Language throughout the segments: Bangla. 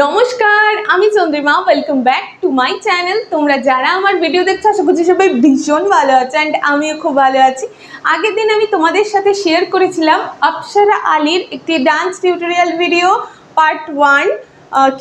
নমস্কার, আমি Chandrima. Welcome back to my channel. তোমরা যারা আমার ভিডিও দেখছো আশা করছি সবাই ভীষণ ভালো আছে অ্যান্ড আমিও খুব ভালো আছি। আগের দিন আমি তোমাদের সাথে শেয়ার করেছিলাম অপ্সরা আলীর একটি ডান্স টিউটোরিয়াল ভিডিও পার্ট 1।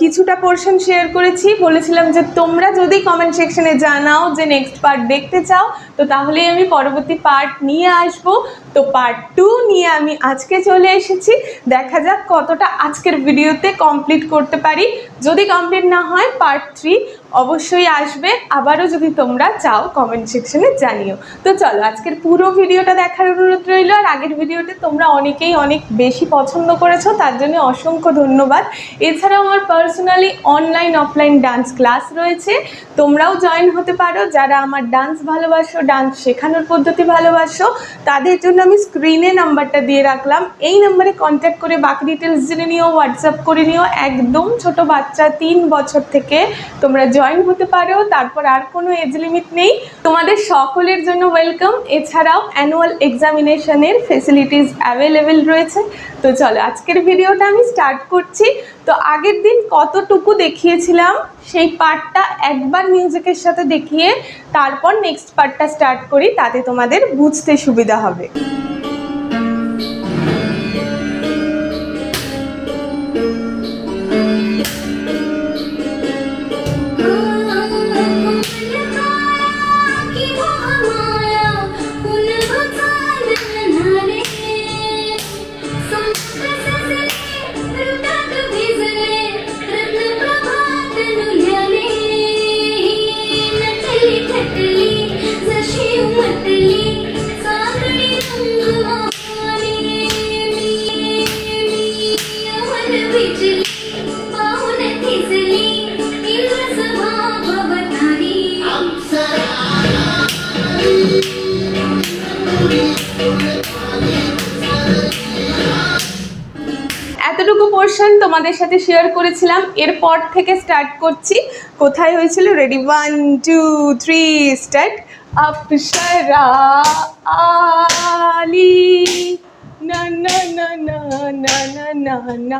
কিছুটা পোর্শন শেয়ার করেছি, বলেছিলাম যে তোমরা যদি কমেন্ট সেকশনে জানাও যে নেক্সট পার্ট দেখতে চাও তো তাহলেই আমি পরবর্তী পার্ট নিয়ে আসবো। তো পার্ট 2 নিয়ে আমি আজকে চলে এসেছি। দেখা যাক কতটা আজকের ভিডিওতে কমপ্লিট করতে পারি। যদি কমপ্লিট না হয় পার্ট 3 অবশ্যই আসবে। আবারও যদি তোমরা চাও কমেন্ট সেকশনে জানিও। তো চলো আজকের পুরো ভিডিওটা দেখার অনুরোধ রইল। আর আগের ভিডিওতে তোমরা অনেকেই অনেক বেশি পছন্দ করেছো, তার জন্য অসংখ্য ধন্যবাদ। এছাড়াও আমার personally online offline dance class রয়েছে, তোমরাও জয়েন হতে পারো। যারা আমার ডান্স ভালোবাসো, ডান্স শেখানোর পদ্ধতি ভালোবাসো, তাদের জন্য আমি স্ক্রিনে নাম্বারটা দিয়ে রাখলাম। এই নাম্বারে কন্ট্যাক্ট করে বাকি ডিটেলস জেনে নিও, হোয়াটসঅ্যাপ করে নিও। একদম ছোট বাচ্চা 3 বছর থেকে তোমরা জয়েন হতে পারো, তারপর আর কোনো এজ লিমিট নেই। তোমাদের সকলের জন্য ওয়েলকাম। এছাড়াও অ্যানুয়াল এক্সামিনেশনের ফেসিলিটিস অ্যাভেলেবেল রয়েছে। তো চলো আজকের ভিডিওটা আমি স্টার্ট করছি। তো আগের দিন কতটুকু দেখিয়েছিলাম সেই পার্টটা একবার মিউজিকের সাথে দেখিয়ে তারপর নেক্সট পার্টটা স্টার্ট করি, তাতে তোমাদের বুঝতে সুবিধা হবে। এতটুকু পোর্শন তোমাদের সাথে শেয়ার করেছিলাম। এরপর থেকে স্টার্ট করছি। কোথায় হয়েছিল? Ready, 1 2 3 start. অপ্সরা আলী না না না না না না না না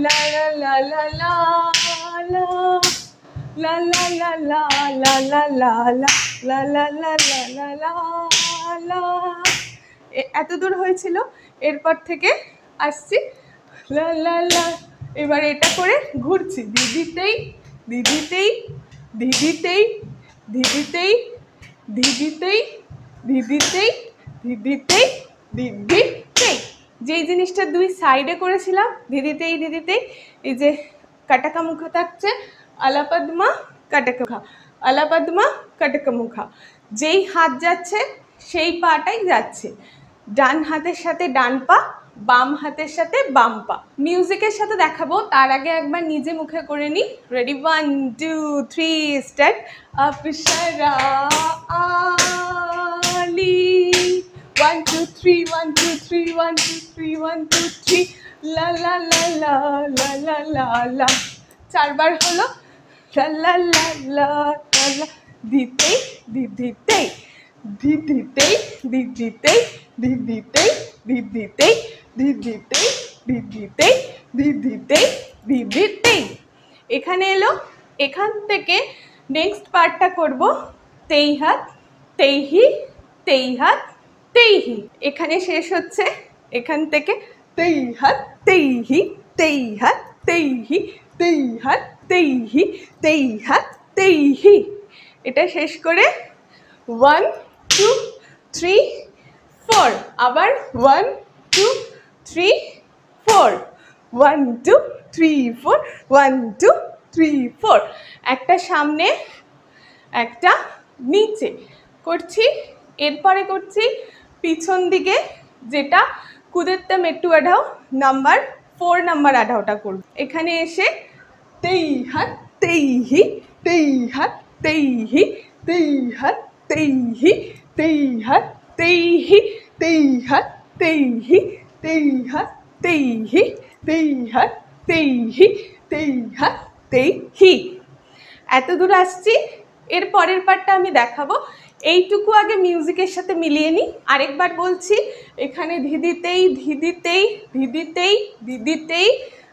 লা লা লা লা লা লা লা লা লা লা লা লা লা লা লা লা লা লা লা। এত দূর হয়েছিল। এরপর থেকে আসছি লা লা লা। এবার এটা করে ঘুরছি, দিদিতেই দিদিতেই দিদিতেই দিদিতেই দিদিতেই দিদিতেই দিদিতেই দিদিতেই। যেই জিনিসটা দুই সাইডে করেছিলাম দিদিতেই দিদিতেই, এই যে কাটাকা মুখা থাকছে, আলাপদ্মা কাটাকা, আলাপদ্মা কাটাকা মুখা। যেই হাত যাচ্ছে সেই পাটাই যাচ্ছে। ডান হাতের সাথে ডান পা, বাম হাতের সাথে বাম পা। মিউজিকের সাথে দেখাবো, তার আগে একবার নিজে মুখে করে নিই। Ready, 1 2 3 start. অপ্সরা আলী 1 2 3 1 2 3 1 2 3 1 2 3 লা লা লা লা লা লা লা লা। 4 বার হলো লা লা লা লা লা। দিতেই দিদিতেই দিদিতেই দিদিতেই দিদিতেই দিদিতেই দিদিতেই দিদিতেই দিদিতেই দিদিতেই। এখানে এলো। এখান থেকে নেক্সট পার্টটা করব তেই হাত তেইহি তেইহাত তেইহি। এখানে শেষ হচ্ছে। এখান থেকে তেই হাত তেইহি তেইহাত তেইহি তেইহাত তেইহি তেইহাত তেইহি। এটা শেষ করে 1 2 3 4। আবার 1 2 3 4 1 2 3 4 1 2 3 4। একটা সামনে একটা নিচে করছি। এরপরে করছি পিছন দিকে, যেটা কুদেরতে মেট্টু আঢাও নাম্বার 4 নাম্বার আঢাওটা করব। এখানে এসে তেই হাত তেইহি তেই হাত তেইহি তেই হাত তেইহি তেই হাত তেইহি তেই হাত তেইহি তেই হাত তেইহি তেই হাত তেইহি তেই হাত তেইহি। এত দূর আসছি। এর পরের পার্টটা আমি দেখাবো। এইটুকু আগে মিউজিকের সাথে মিলিয়ে নিই। আরেকবার বলছি, এখানে ধিদিতেই ধিদিতেই ধিদিতেই দিদিতেই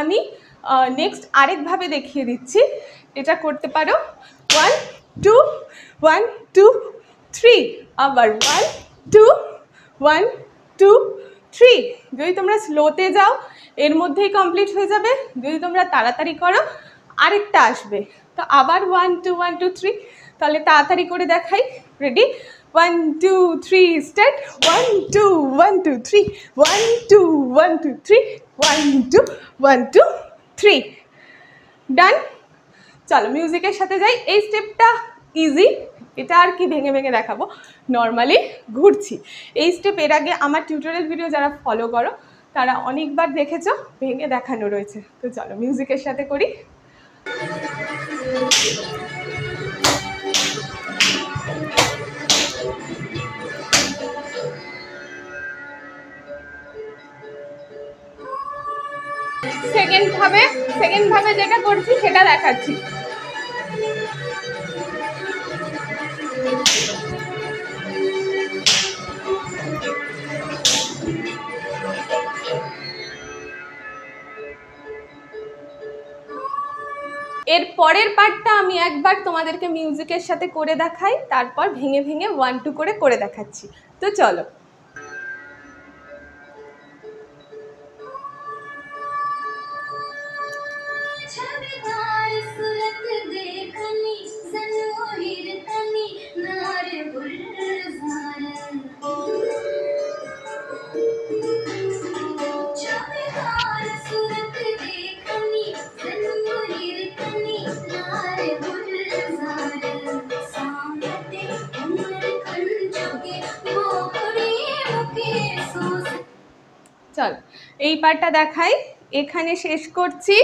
আমি নেক্সট আরেকভাবে দেখিয়ে দিচ্ছি। এটা করতে পারো 1 2 1 2 3, আবার 1 2 1 2 3। যদি তোমরা স্লোতে যাও এর মধ্যেই কমপ্লিট হয়ে যাবে, যদি তোমরা তাড়াতাড়ি করো আরেকটা আসবে। তো আবার 1 2 1 2 3, তাহলে তাড়াতাড়ি করে দেখাই। রেডি? 1 2 3 স্টার্ট। 1 2 1 2 3 1 2 1 2 3 1 2 1 2 3। ডান। চলো মিউজিকের সাথে যাই। এই স্টেপটা ইজি, এটা আর কি ভেঙে ভেঙে দেখাবো, নর্মালি ঘুরছি। এই স্টেপ এর আগে আমার টিউটোরিয়াল ভিডিও যারা ফলো করো তারা অনেকবার দেখেছো, ভেঙে দেখানো রয়েছে। তো চলো মিউজিকের সাথে করি। সেকেন্ড ভাবে যেটা করছি সেটা দেখাচ্ছি। এর পরের পার্টটা আমি একবার তোমাদেরকে মিউজিকের সাথে করে দেখাই, তারপর ভেঙে ভেঙে 1 2 করে দেখাচ্ছি। তো চলো। চল এই পার্টটা দেখাই। এখানে শেষ করছি,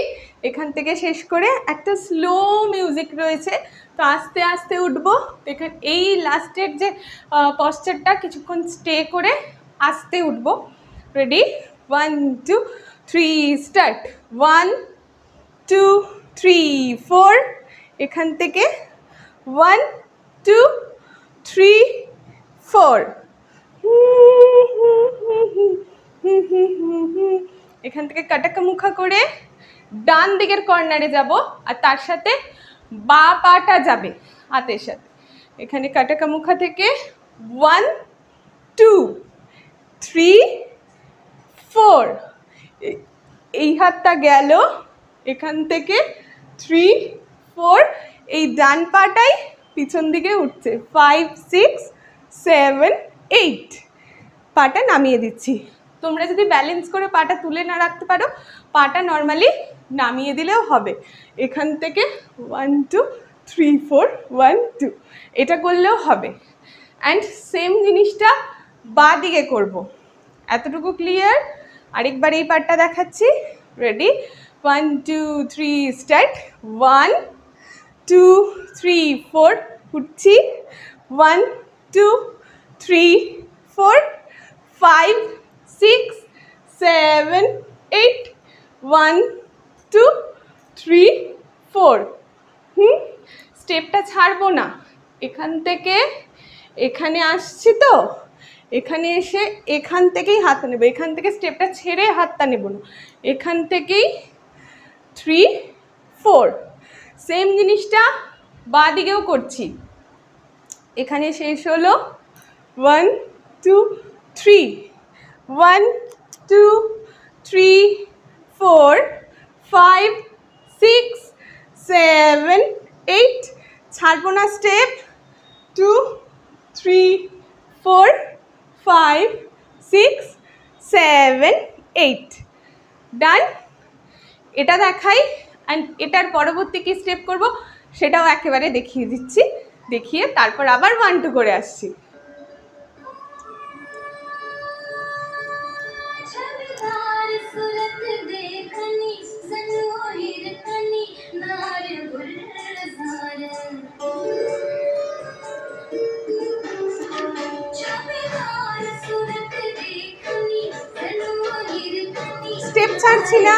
এখান থেকে শেষ করে একটা স্লো মিউজিক রয়েছে, তো আস্তে আস্তে উঠবো। এখানে এই লাস্টের যে পশ্চারটা কিছুক্ষণ স্টে করে আস্তে উঠবো। রেডি? 1 2 3 স্টার্ট। 1 2 3 4, এখান থেকে 1 2 3 4। এখান থেকে কাটাকা মুখা করে ডান দিকের কর্নারে যাব, আর তার সাথে বা পাটা যাবে হাতের সাথে। এখানে কাটাকা মুখা থেকে 1 2 3 4, এই হাতটা গেল, এখান থেকে 3 4, এই ডান পাটাই পিছন দিকে উঠছে। 5 6 7 8, পাটা নামিয়ে দিচ্ছি। তোমরা যদি ব্যালেন্স করে পাটা তুলে না রাখতে পারো, পাটা নর্মালি নামিয়ে দিলেও হবে। এখান থেকে 1 2 3 4 1 2, এটা করলেও হবে। অ্যান্ড সেম জিনিসটা বাঁ দিকে করবো। এতটুকু ক্লিয়ার? আরেকবার এই পার্টটা দেখাচ্ছি। রেডি? 1 2 3 স্টার্ট। 1 2 3 4 উঠছি। 1 2 3 4 5 6 7 8 1 2 3 4। স্টেপটা ছাড়বো না। এখান থেকে এখানে আসছি, তো এখানে এসে এখান থেকেই হাতটা নেব। এখান থেকে স্টেপটা ছেড়ে হাতটা নেব না, এখান থেকেই 3 4। সেম জিনিসটা বাঁ দিকেও করছি। এখানে শেষ হলো 1 2 3 1 2 3 4 5 6 7 8, ছাড়বো না স্টেপ। 2 3 4 5 6 7 8। ডান। এটা দেখাই, অ্যান্ড এটার পরবর্তী কি স্টেপ করব সেটাও একেবারে দেখিয়ে দিচ্ছি, দেখিয়ে তারপর আবার 1 2 করে আসছি। স্টেপ ছাড়ছি না।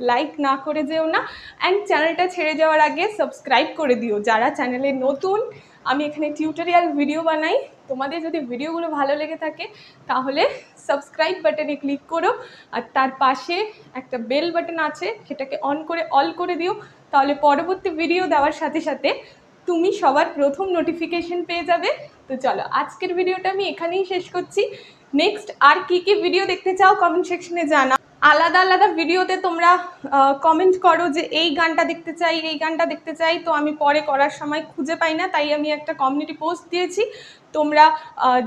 লাইক না করে যেও না, অ্যান্ড চ্যানেলটা ছেড়ে যাওয়ার আগে সাবস্ক্রাইব করে দিও যারা চ্যানেলে নতুন। আমি এখানে টিউটোরিয়াল ভিডিও বানাই, তোমাদের যদি ভিডিওগুলো ভালো লেগে থাকে তাহলে সাবস্ক্রাইব বাটনে ক্লিক করো, আর তার পাশে একটা বেল বাটন আছে, সেটাকে অন করে অল করে দিও, তাহলে পরবর্তী ভিডিও দেওয়ার সাথে সাথে তুমি সবার প্রথম নোটিফিকেশন পেয়ে যাবে। তো চলো আজকের ভিডিওটা আমি এখানেই শেষ করছি। নেক্সট আর কি কি ভিডিও দেখতে চাও কমেন্ট সেকশনে জানা। আলাদা আলাদা ভিডিওতে তোমরা কমেন্ট করো যে এই গানটা দেখতে চাই, এই গানটা দেখতে চাই, তো আমি পরে করার সময় খুঁজে পাই না, তাই আমি একটা কমিউনিটি পোস্ট দিয়েছি। তোমরা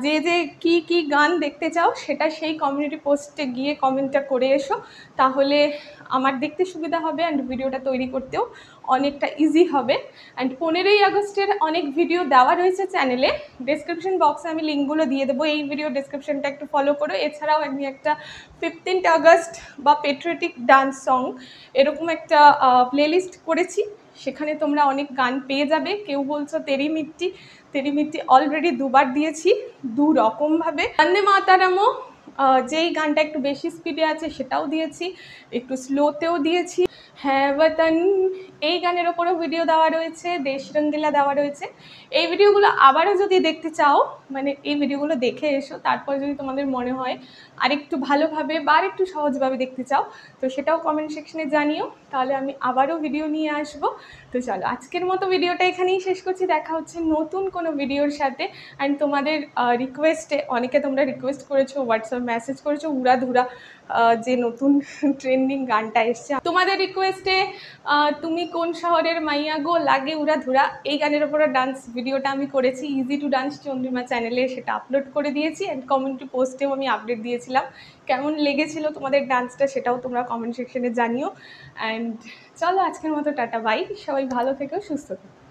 যে যে কি কি গান দেখতে চাও সেটা সেই কমিউনিটি পোস্টে গিয়ে কমেন্টটা করে এসো, তাহলে আমার দেখতে সুবিধা হবে অ্যান্ড ভিডিওটা তৈরি করতেও অনেকটা ইজি হবে। অ্যান্ড 15ই আগস্টের অনেক ভিডিও দেওয়া রয়েছে চ্যানেলে, ডেসক্রিপশন বক্সে আমি লিঙ্কগুলো দিয়ে দেবো, এই ভিডিও ডেসক্রিপশনটা একটু ফলো করো। এছাড়াও আমি একটা 15th আগস্ট বা পেট্রিয়টিক ডান্স সং এরকম একটা প্লেলিস্ট করেছি, সেখানে তোমরা অনেক গান পেয়ে যাবে। কেউ বলছো তেরি মিট্টি, তেরি মিট্টি অলরেডি দুবার দিয়েছি, দু রকমভাবে। বন্দে মাতারামও যেই গানটা একটু বেশি স্পিডে আছে সেটাও দিয়েছি, একটু স্লোতেও দিয়েছি। হ্যাঁ বতন এই গানের ওপরও ভিডিও দেওয়া রয়েছে, দেশ রঙ্গিলা দেওয়া রয়েছে। এই ভিডিওগুলো আবারও যদি দেখতে চাও, মানে এই ভিডিওগুলো দেখে এসো, তারপর যদি তোমাদের মনে হয় আরেকটু ভালোভাবে বা আরেকটু সহজভাবে দেখতে চাও, তো সেটাও কমেন্ট সেকশনে জানিও, তাহলে আমি আবারও ভিডিও নিয়ে আসবো। তো চলো আজকের মতো ভিডিওটা এখানেই শেষ করছি, দেখা হচ্ছে নতুন কোনো ভিডিওর সাথে। অ্যান্ড তোমাদের রিকোয়েস্টে, অনেকে তোমরা রিকোয়েস্ট করেছো, হোয়াটসঅ্যাপ মেসেজ করেছো উড়াধুরা যে নতুন ট্রেন্ডিং গানটা এসছে, তোমাদের রিকোয়েস্টে তুমি কোন শহরের মাইয়া গো লাগে উড়াধুরা এই গানের ওপরে ডান্স ভিডিওটা আমি করেছি ইজি টু ডান্স চন্দ্রিমা চ্যানেলে, সেটা আপলোড করে দিয়েছি। অ্যান্ড কমিউনিটি পোস্টেও আমি আপডেট দিয়েছিলাম, কেমন লেগেছিল তোমাদের ডান্সটা সেটাও তোমরা কমেন্ট সেকশনে জানিও। অ্যান্ড চলো আজকের মতো টাটা বাই, সবাই ভালো থেকো, সুস্থ থেকো।